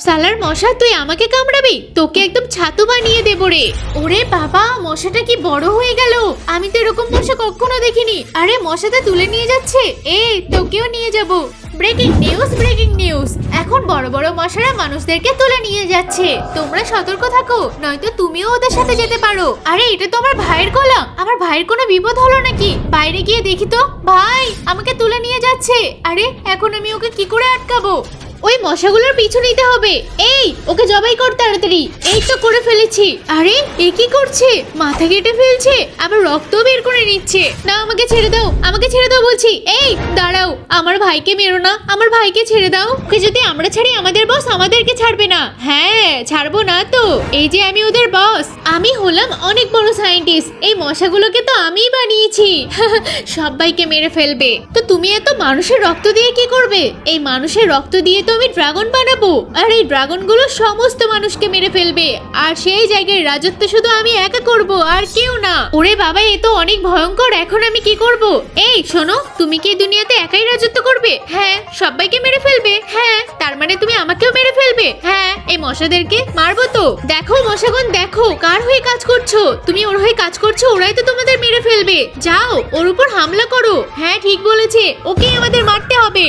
সালার মশা, তুই আমাকে কামড়াবি? তোকে একদম ছাতু বানিয়ে দেবো রে। ওরে বাবা, মশাটা কি বড় হয়ে গেল! আমি তো এরকম মশা কখনো দেখিনি। আরে মশাটা তুলে নিয়ে যাচ্ছে। তোকেও নিয়ে যাব। Breaking news, breaking news! এখন বড় বড় মশারা মানুষদেরকে তুলে নিয়ে যাচ্ছে। তোমরা সতর্ক থাকো, নয়তো তুমিও ওদের সাথে যেতে পারো। আরে এটা তো আমার ভাইয়ের গলা। আমার ভাইয়ের কোনো বিপদ হলো নাকি? বাইরে গিয়ে দেখি তো। ভাই, আমাকে তুলে নিয়ে যাচ্ছে। আরে এখন আমি ওকে কি করে আটকাবো? ওই মশাগুলোর পিছু নিতে হবে। ওকে জবাই কর তাড়াতাড়ি। এই তো করে ফেলেছি। আরে এ কি করছে? মাথা কেটে ফেলছে, আবার রক্ত বের করে নিচ্ছে। না, আমাকে ছেড়ে দাও, আমাকে ছেড়ে দাও বলছি। দাঁড়াও, আমার ভাইকে মেরো না, আমার ভাইকে ছেড়ে দাও। ওকে যদি আমরা ছাড়ি, আমাদের বস আমাদেরকে ছাড়বে না। হ্যাঁ, ছাড়বো না তো। এই যে আমি ওদের বস। আমি হলাম অনেক বড় সায়েন্টিস্ট। এই মশাগুলোকে তো আমিই বানিয়েছি। সবাইকে মেরে ফেলবে। তো তুমি এত মানুষের রক্ত দিয়ে কি করবে? এই মানুষের রক্ত দিয়ে তো আমি ড্রাগন বানাবো, আর এই ড্রাগন গুলো সমস্ত মানুষকে মেরে ফেলবে। আর সেই জায়গায় রাজত্ব শুধু আমি একা করব, আর কেউ না। ওরে বাবা, এ তো অনেক ভয়ঙ্কর। এখন আমি কি করব? শোনো, তুমি কি দুনিয়াতে একাই রাজত্ব করবে? হ্যাঁ। সবাইকে মেরে ফেলবে? হ্যাঁ। তার মানে তুমি আমাকেও মেরে ফেলবে? হ্যাঁ। এই মশাদেরকে মারবো তো। দেখো মশাগণ, দেখো কার হয়ে কাজ করছো। তুমি ওর হয়ে কাজ করছো, ওরাই তো তোমাদের মেরে ফেলবে। যাও, ওর উপর হামলা করো। হ্যাঁ, ঠিক বলেছে, ওকে আমাদের মারতে হবে।